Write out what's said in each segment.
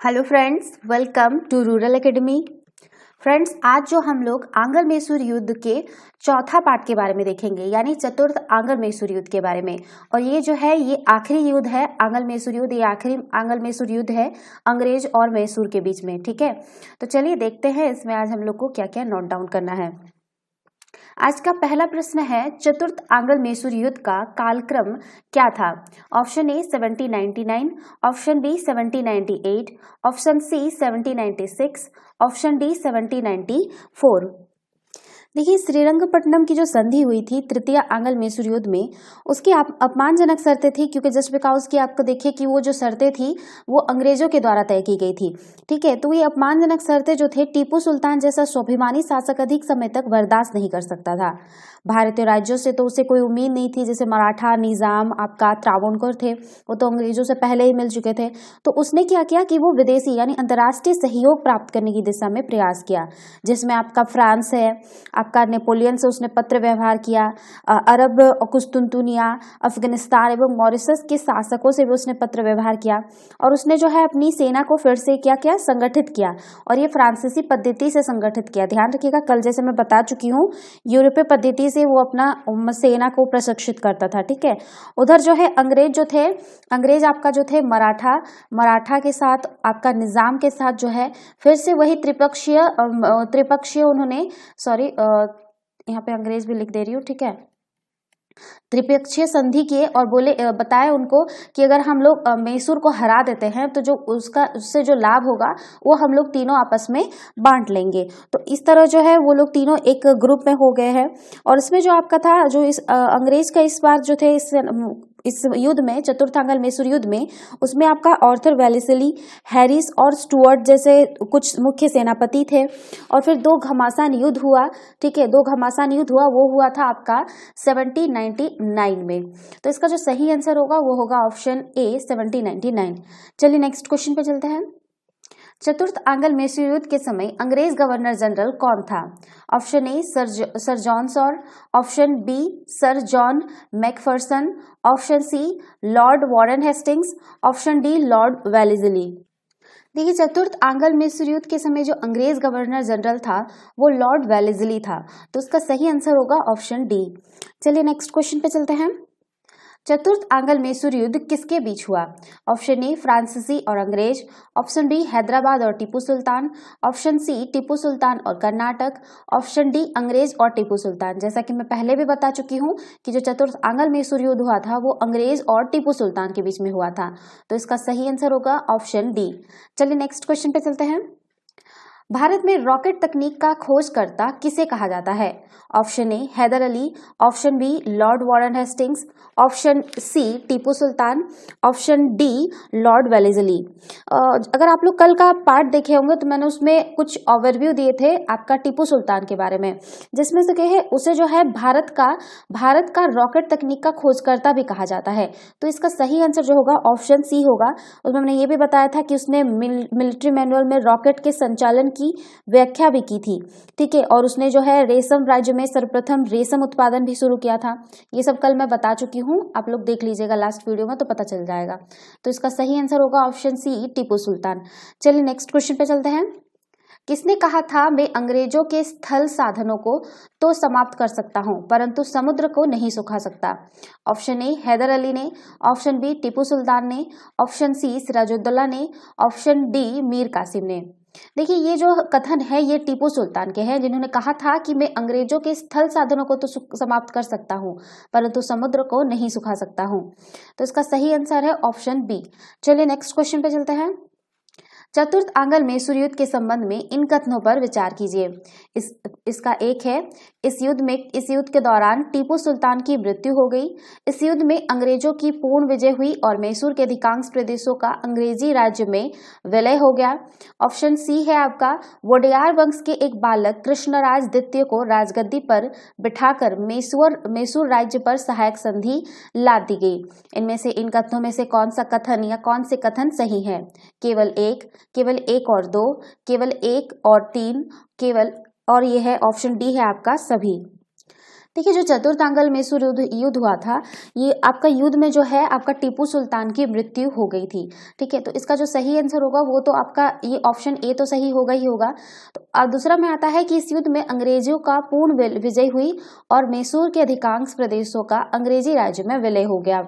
Hello friends, welcome to rural academy. Friends, आज जो हम लोग आंग्ल मैसूर युद्ध के चौथा पार्ट के बारे में देखेंगे, यानी चतुर्थ आंग्ल मैसूर युद्ध के बारे में। और ये जो है ये आखिरी युद्ध है आंग्ल मैसूर युद्ध, ये आखिरी आंग्ल मैसूर युद्ध है अंग्रेज और मैसूर के बीच में। ठीक है, तो चलिए देखते हैं इसमें आज हम लोग को क्या क्या नोट डाउन करना है। आज का पहला प्रश्न है, चतुर्थ आंग्ल मैसूर युद्ध का कालक्रम क्या था? Option A 1799, option B 1798, option C 1796, option D 1794। देखिए, श्रीरंगपट्टनम की जो संधि हुई थी तृतीय आंग्ल मैसूर युद्ध में, उसकी अपमानजनक शर्तें थी, क्योंकि जस्ट बिकॉज की आपको देखिए कि वो जो शर्तें थी वो अंग्रेजों के द्वारा तय की गई थी। ठीक है, तो ये अपमानजनक शर्तें जो थे टीपू सुल्तान जैसा स्वाभिमानी शासक अधिक समय तक बर्दाश्त नहीं कर सकता था। भारतीय राज्यों से तो उसे कोई उम्मीद नहीं थी, जैसे मराठा निजाम आपका त्रावणकोर थे, वो तो अंग्रेजों से पहले ही मिल चुके थे। तो उसने क्या किया कि वो विदेशी यानी अंतर्राष्ट्रीय सहयोग प्राप्त करने की दिशा में प्रयास किया, जिसमें आपका फ्रांस है, आपका नेपोलियन से उसने पत्र व्यवहार किया, अरब कुस्तुनतुनिया, अफगानिस्तान एवं मॉरिशस के शासकों से भी उसने पत्र व्यवहार किया। और उसने जो है अपनी सेना को फिर से क्या किया, संगठित किया, और ये फ्रांसीसी पद्धति से संगठित किया। ध्यान रखिएगा, कल जैसे मैं बता चुकी हूँ, यूरोपीय पद्धति से वो अपना सेना को प्रशिक्षित करता था। ठीक है, उधर जो है अंग्रेज जो थे, अंग्रेज आपका जो थे मराठा के साथ, आपका निजाम के साथ जो है फिर से वही त्रिपक्षीय उन्होंने, सॉरी यहाँ पे अंग्रेज भी लिख दे रही हूँ। ठीक है, त्रिपक्षीय संधि किए और बोले, बताए उनको कि अगर हम लोग मैसूर को हरा देते हैं तो जो उससे जो लाभ होगा वो हम लोग तीनों आपस में बांट लेंगे। तो इस तरह जो है वो लोग तीनों एक ग्रुप में हो गए हैं। और इसमें जो आपका था, जो इस अंग्रेज का इस बार जो थे इस युद्ध में, चतुर्थ आंग्ल मैसूर युद्ध में, उसमें आपका आर्थर वेलेस्ली, हैरिस और स्टुअर्ट जैसे कुछ मुख्य सेनापति थे। और फिर दो घमासान युद्ध हुआ। ठीक है, दो घमासान युद्ध हुआ, वो हुआ था आपका 1799 में। तो इसका जो सही आंसर होगा वो होगा ऑप्शन ए 1799। चलिए नेक्स्ट क्वेश्चन पे चलते हैं। चतुर्थ आंग्ल मैसूर युद्ध के समय अंग्रेज गवर्नर जनरल कौन था? Option A sir John Shore, option B sir John Macpherson, option C lord Warren Hastings, option D lord Wellesley. देखिए, चतुर्थ आंग्ल मैसूर युद्ध के समय जो अंग्रेज गवर्नर जनरल था वो लॉर्ड वेलेस्ली था। तो उसका सही आंसर होगा ऑप्शन डी। चलिए नेक्स्ट क्वेश्चन पे चलते हैं। चतुर्थ आंग्ल मैसूर युद्ध किसके बीच हुआ? ऑप्शन ए फ्रांसीसी और अंग्रेज, ऑप्शन बी हैदराबाद और टीपू सुल्तान, ऑप्शन सी टीपू सुल्तान और कर्नाटक, ऑप्शन डी अंग्रेज और टीपू सुल्तान। जैसा कि मैं पहले भी बता चुकी हूँ कि जो चतुर्थ आंग्ल मैसूर युद्ध हुआ था वो अंग्रेज और टीपू सुल्तान के बीच में हुआ था। तो इसका सही आंसर होगा ऑप्शन डी। चलिए नेक्स्ट क्वेश्चन पे चलते हैं। भारत में रॉकेट तकनीक का खोजकर्ता किसे कहा जाता है? Option A Hyder Ali, option B lord Warren Hastings, option C Tipu Sultan, option D lord Wellesley. अगर आप लोग कल का पार्ट देखे होंगे तो मैंने उसमें कुछ ओवरव्यू दिए थे आपका टीपू सुल्तान के बारे में, जिसमें से कहे उसे जो है भारत का रॉकेट तकनीक का खोजकर्ता भी कहा जाता है। तो इसका सही आंसर जो होगा ऑप्शन सी होगा। उसमें मैंने ये भी बताया था कि उसने मिलिट्री मैनुअल में रॉकेट के संचालन की व्याख्या भी की थी। ठीक है, और उसने जो है रेशम राज्य में सर्वप्रथम रेशम उत्पादन भी शुरू किया था। ये सब कल मैं बता चुकी हूँ, आप लोग देख लीजिएगा लास्ट वीडियो में तो पता चल जाएगा। तो इसका सही आंसर होगा ऑप्शन सी टीपू सुल्तान। चलिए नेक्स्ट क्वेश्चन पे चलते हैं। किसने कहा था, मैं अंग्रेजों के स्थल साधनों को तो समाप्त कर सकता हूं परंतु समुद्र को नहीं सुखा सकता? ऑप्शन ए हैदर अली ने, ऑप्शन बी टीपू सुल्तान ने, ऑप्शन सी सिराजुद्दौला ने, ऑप्शन डी मीर कासिम ने। देखिए, ये जो कथन है ये टीपू सुल्तान के हैं, जिन्होंने कहा था कि मैं अंग्रेजों के स्थल साधनों को तो समाप्त कर सकता हूं परंतु समुद्र को नहीं सुखा सकता हूं। तो इसका सही आंसर है ऑप्शन बी। चलिए नेक्स्ट क्वेश्चन पे चलते हैं। चतुर्थ आंग्ल मैसूर युद्ध के संबंध में इन कथनों पर विचार कीजिए। इसका एक है, इस युद्ध के दौरान टीपू सुल्तान की मृत्यु हो गई। इस युद्ध में अंग्रेजों की पूर्ण विजय हुई और मैसूर के अधिकांश प्रदेशों का अंग्रेजी राज्य में विलय हो गया। ऑप्शन सी है आपका, वोडेयार वंश के एक बालक कृष्णराज द्वितीय को राजगद्दी पर बिठाकर मैसूर राज्य पर सहायक संधि लाद दी गई। इनमें से इन कथनों में से कौन सा कथन या कौन से कथन सही है? केवल एक और दो, केवल एक और तीन, केवल, और ये है ऑप्शन डी है आपका सभी। देखिए, जो चतुर्थ आंग्ल मैसूर युद्ध हुआ था, ये आपका युद्ध में जो है आपका टीपू सुल्तान की मृत्यु हो गई थी। ठीक है, तो इसका जो सही आंसर होगा वो तो आपका ये ऑप्शन ए तो सही होगा ही होगा। तो दूसरा में आता है कि इस युद्ध में अंग्रेजों का पूर्ण विजय हुई और मैसूर के अधिकांश प्रदेशों का अंग्रेजी राज्य में विलय हो गया।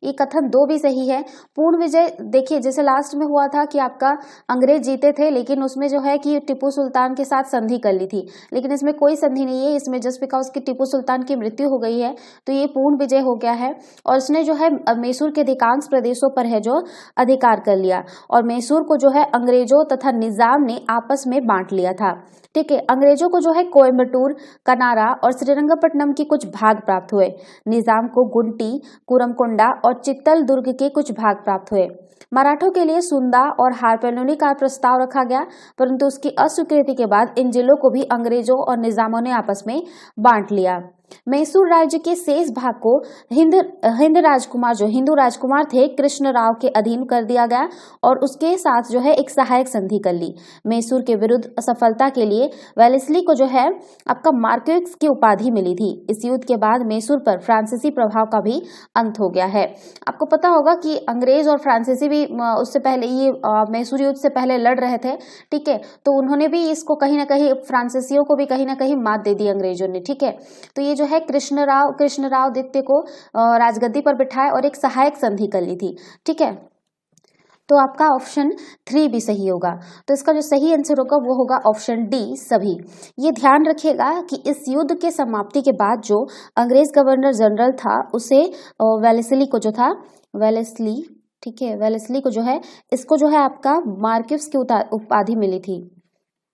ये कथन दो भी सही है। पूर्ण विजय, देखिए जैसे लास्ट में हुआ था कि आपका अंग्रेज जीते थे, लेकिन उसमें जो है कि टीपू सुल्तान के साथ संधि कर ली थी, लेकिन इसमें कोई संधि नहीं है। इसमें जस्ट बिकॉज की टीपू सुल्तान की मृत्यु हो गई है तो ये पूर्ण विजय हो गया है और उसने जो है मैसूर के अधिकांश प्रदेशों पर है जो अधिकार कर लिया और मैसूर को जो है अंग्रेजों तथा निजाम ने आपस में बांट लिया था। ठीक है, अंग्रेजों को जो है कोयम्बटूर, कनारा और श्रीरंगपट्टनम के कुछ भाग प्राप्त हुए। निजाम को गुंटी, कुरमकोंडा और चित्तल दुर्ग के कुछ भाग प्राप्त हुए। मराठों के लिए सुंदा और हारपेनोली का प्रस्ताव रखा गया, परंतु उसकी अस्वीकृति के बाद इन जिलों को भी अंग्रेजों और निजामों ने आपस में बांट लिया। मैसूर राज्य के शेष भाग को हिंद राजकुमार, जो हिंदू राजकुमार थे, कृष्ण राव के अधीन कर दिया गया और उसके साथ जो है एक सहायक संधि कर ली। मैसूर के विरुद्ध असफलता के लिए वेलेस्ली को जो है आपका मार्क्वेस की उपाधि मिली थी। इस युद्ध के बाद मैसूर पर फ्रांसीसी प्रभाव का भी अंत हो गया है। आपको पता होगा कि अंग्रेज और फ्रांसीसी भी उससे पहले ये मैसूर युद्ध से पहले लड़ रहे थे। ठीक है, तो उन्होंने भी इसको कहीं ना कहीं, फ्रांसीसियों को भी कहीं ना कहीं मात दे दी अंग्रेजों ने। ठीक है, तो ये जो है कृष्णराव द्वितीय को राजगद्दी पर बिठाए और एक सहायक संधि कर ली थी। ठीक है, तो आपका ऑप्शन 3 भी सही होगा। तो इसका जो सही आंसर होगा वो होगा ऑप्शन डी, सभी। ये ध्यान रखिएगा कि इस युद्ध के समाप्ति के बाद जो अंग्रेज गवर्नर जनरल था उसे वेलेस्ली को जो था, वेलेस्ली, ठीक है, वेलेस्ली को जो है, इसको जो है आपका मार्क्वेस की उपाधि मिली थी,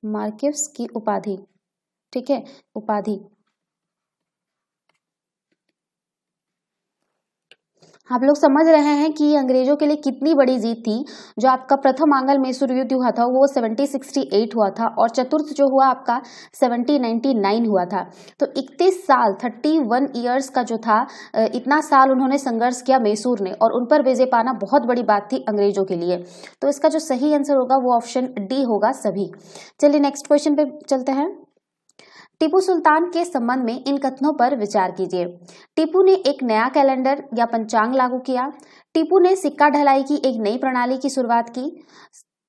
मार्क्वेस की उपाधि। ठीक है, उपाधि। आप लोग समझ रहे हैं कि अंग्रेजों के लिए कितनी बड़ी जीत थी। जो आपका प्रथम आंग्ल मैसूर युद्ध हुआ था वो 1768 हुआ था और चतुर्थ जो हुआ आपका 1799 हुआ था। तो 31 साल 31 ईयर्स का जो था, इतना साल उन्होंने संघर्ष किया मैसूर ने, और उन पर विजय पाना बहुत बड़ी बात थी अंग्रेजों के लिए। तो इसका जो सही आंसर होगा वो ऑप्शन डी होगा, सभी। चलिए नेक्स्ट क्वेश्चन पे चलते हैं। टीपू सुल्तान के संबंध में इन कथनों पर विचार कीजिए। टीपू ने एक नया कैलेंडर या पंचांग लागू किया। टीपू ने सिक्का ढलाई की एक नई प्रणाली की शुरुआत की।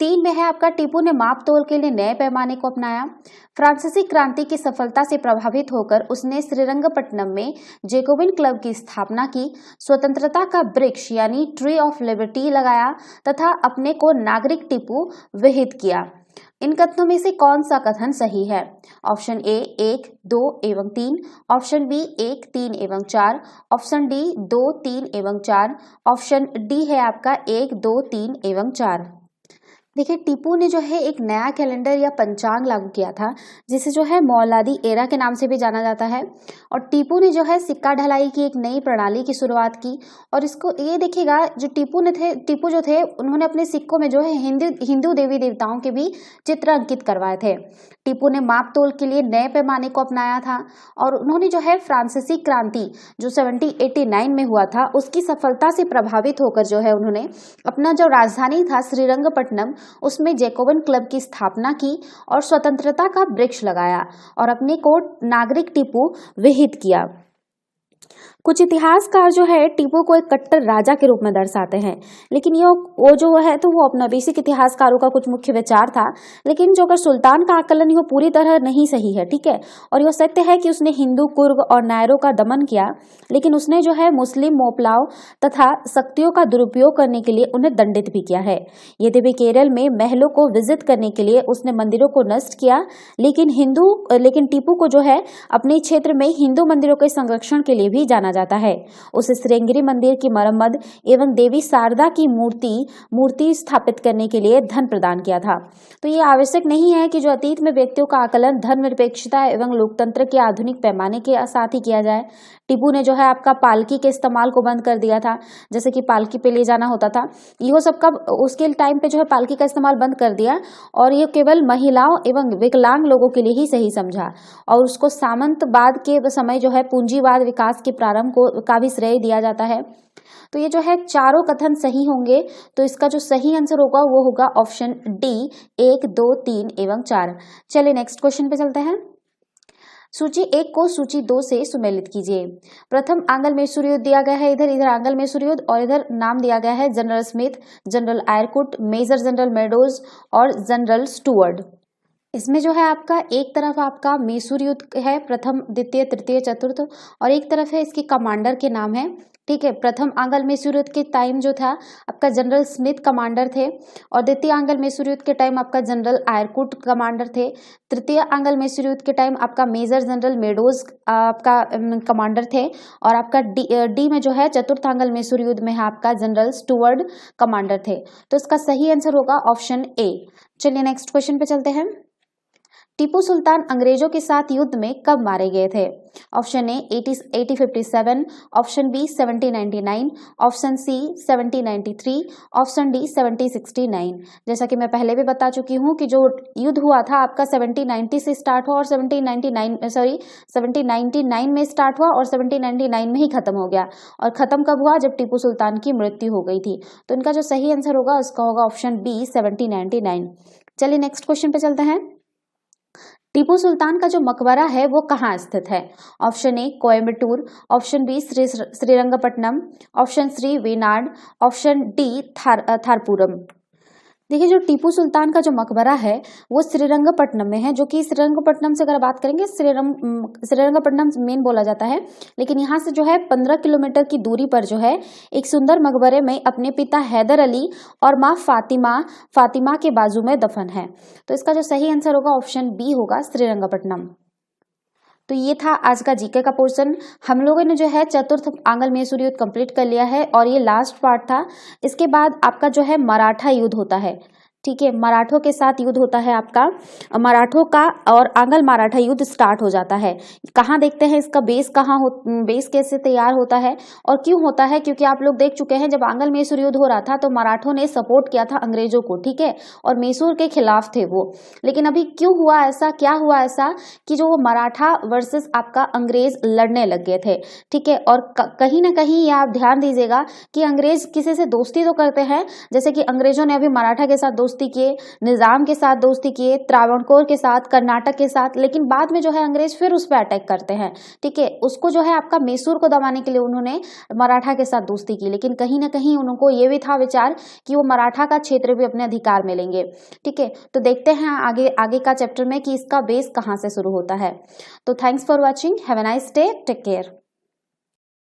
3 में है आपका, टीपू ने माप तोल के लिए नए पैमाने को अपनाया। फ्रांसीसी क्रांति की सफलता से प्रभावित होकर उसने श्रीरंगपट्टनम में जैकोबिन क्लब की स्थापना की। स्वतंत्रता का वृक्ष यानी ट्री ऑफ लिबर्टी लगाया तथा अपने को नागरिक टीपू विहित किया। इन कथनों में से कौन सा कथन सही है? ऑप्शन ए 1, 2 एवं 3, ऑप्शन बी 1, 3 एवं 4, ऑप्शन डी 2, 3 एवं 4, ऑप्शन डी है आपका 1, 2, 3 एवं 4। देखिए, टीपू ने जो है एक नया कैलेंडर या पंचांग लागू किया था जिसे जो है मौलादी एरा के नाम से भी जाना जाता है। और टीपू ने जो है सिक्का ढलाई की एक नई प्रणाली की शुरुआत की। और इसको ये देखिएगा, जो टीपू जो थे उन्होंने अपने सिक्कों में जो है हिंदू देवी देवताओं के भी चित्र अंकित करवाए थे। टीपू ने माप तोल के लिए नए पैमाने को अपनाया था और उन्होंने जो है फ्रांसीसी क्रांति जो 1789 में हुआ था उसकी सफलता से प्रभावित होकर जो है उन्होंने अपना जो राजधानी था श्रीरंगपट्टनम, उसमें जैकोबिन क्लब की स्थापना की और स्वतंत्रता का वृक्ष लगाया और अपने को नागरिक टीपू विहित किया। कुछ इतिहासकार जो है टीपू को एक कट्टर राजा के रूप में दर्शाते हैं, लेकिन ये वो जो है तो वो अपना बेसिक इतिहासकारों का कुछ मुख्य विचार था। लेकिन जो अगर सुल्तान का आकलन वो पूरी तरह नहीं सही है। ठीक है, और यह सत्य है कि उसने हिंदू, कुर्ग और नायरों का दमन किया, लेकिन उसने जो है मुस्लिम मोपलाव तथा शक्तियों का दुरुपयोग करने के लिए उन्हें दंडित भी किया है। यद्यपि केरल में महलों को विजिट करने के लिए उसने मंदिरों को नष्ट किया, लेकिन टीपू को जो है अपने क्षेत्र में हिंदू मंदिरों के संरक्षण के लिए भी जाना जाता है। उसे श्रृंगेरी मंदिर की मरम्मत एवं देवी शारदा की मूर्ति स्थापित करने के लिए धन प्रदान किया था। तो ये आवश्यक नहीं है कि जो अतीत में व्यक्तियों का आकलन धर्मनिरपेक्षता एवं लोकतंत्र के आधुनिक पैमाने के साथ ही किया जाए। टीपू ने जो है आपका पालकी के इस्तेमाल को बंद कर दिया था, जैसे कि पालकी पे ले जाना होता था, यह सब का उसके टाइम पे जो है पालकी का इस्तेमाल बंद कर दिया और ये केवल महिलाओं एवं विकलांग लोगों के लिए ही सही समझा। और उसको सामंतवाद के समय जो है पूंजीवाद विकास के प्रारंभ का भी श्रेय दिया जाता है। तो ये जो है चारों कथन सही होंगे। तो इसका जो सही आंसर होगा वो होगा ऑप्शन डी 1, 2, 3 एवं 4। चलिए नेक्स्ट क्वेश्चन पे चलते हैं। सूची 1 को सूची 2 से सुमेलित कीजिए। प्रथम आंग्ल मैसूर युद्ध दिया गया है, इधर आंग्ल मैसूर युद्ध, और इधर नाम दिया गया है general Smith, general Eyre Coote, major general Meadows और जनरल स्टुअर्ट। इसमें जो है आपका एक तरफ आपका मैसूर युद्ध है, प्रथम द्वितीय तृतीय चतुर्थ, और एक तरफ है इसके कमांडर के नाम है। ठीक है, प्रथम आंग्ल मैसूर युद्ध के टाइम जो था आपका जनरल स्मिथ कमांडर थे, और द्वितीय आंग्ल मैसूर युद्ध के टाइम आपका जनरल आयरकुट कमांडर थे। तृतीय आंग्ल मैसूर युद्ध के टाइम आपका मेजर जनरल मेडोज आपका कमांडर थे, और आपका डी में जो है चतुर्थ आंग्ल मैसूर युद्ध में है आपका जनरल स्टुअर्ट कमांडर थे। तो इसका सही आंसर होगा ऑप्शन ए। चलिए नेक्स्ट क्वेश्चन पे चलते हैं। टीपू सुल्तान अंग्रेजों के साथ युद्ध में कब मारे गए थे? Option A 1857, option B 1799, option C 1793, option D 1769। जैसा कि मैं पहले भी बता चुकी हूँ कि जो युद्ध हुआ था आपका 1790 से स्टार्ट हुआ और 1799 में स्टार्ट हुआ और 1799 में ही खत्म हो गया। और खत्म कब हुआ? जब टीपू सुल्तान की मृत्यु हो गई थी। तो इनका जो सही आंसर होगा उसका होगा ऑप्शन बी 1799। चलिए नेक्स्ट क्वेश्चन पे चलते हैं। टीपू सुल्तान का जो मकबरा है वो कहाँ स्थित है? Option A Coimbatore, option B Srirangapatnam, option C Wayanad, option D Dharapuram. देखिए जो टीपू सुल्तान का जो मकबरा है वो श्रीरंगपट्टनम में है, जो कि श्रीरंगपट्टनम से अगर बात करेंगे श्रीरंगपट्टनम मेन बोला जाता है, लेकिन यहाँ से जो है 15 किलोमीटर की दूरी पर जो है एक सुंदर मकबरे में अपने पिता हैदर अली और माँ फातिमा के बाजू में दफन है। तो इसका जो सही आंसर होगा ऑप्शन बी होगा श्रीरंगपट्टनम। तो ये था आज का जीके का पोर्शन। हम लोगों ने जो है चतुर्थ आंग्ल मैसूर युद्ध कंप्लीट कर लिया है और ये लास्ट पार्ट था। इसके बाद आपका जो है मराठा युद्ध होता है। ठीक है, मराठों के साथ युद्ध होता है आपका, मराठों का और आंग्ल मराठा युद्ध स्टार्ट हो जाता है। कहाँ देखते हैं इसका बेस बेस कैसे तैयार होता है और क्यों होता है? क्योंकि आप लोग देख चुके हैं जब आंग्ल मैसूर युद्ध हो रहा था तो मराठों ने सपोर्ट किया था अंग्रेजों को, ठीक है, और मैसूर के खिलाफ थे वो। लेकिन अभी क्यों हुआ ऐसा, क्या हुआ ऐसा कि जो मराठा वर्सेस आपका अंग्रेज लड़ने लग गए थे। ठीक है, और कहीं ना कहीं आप ध्यान दीजिएगा कि अंग्रेज किसी से दोस्ती तो करते हैं, जैसे कि अंग्रेजों ने अभी मराठा के साथ दोस्ती किए, निजाम के साथ दोस्ती किए, त्रावणकोर के साथ, कर्नाटक के साथ, लेकिन बाद में जो है अंग्रेज फिर उस पर अटैक करते हैं। ठीक है, उसको जो है आपका मैसूर को दबाने के लिए उन्होंने मराठा के साथ दोस्ती की, लेकिन कहीं ना कहीं उनको ये भी था विचार कि वो मराठा का क्षेत्र भी अपने अधिकार में लेंगे। ठीक है, तो देखते हैं आगे का चैप्टर में कि इसका बेस कहाँ से शुरू होता है। तो thanks for watching, have a nice day, take care.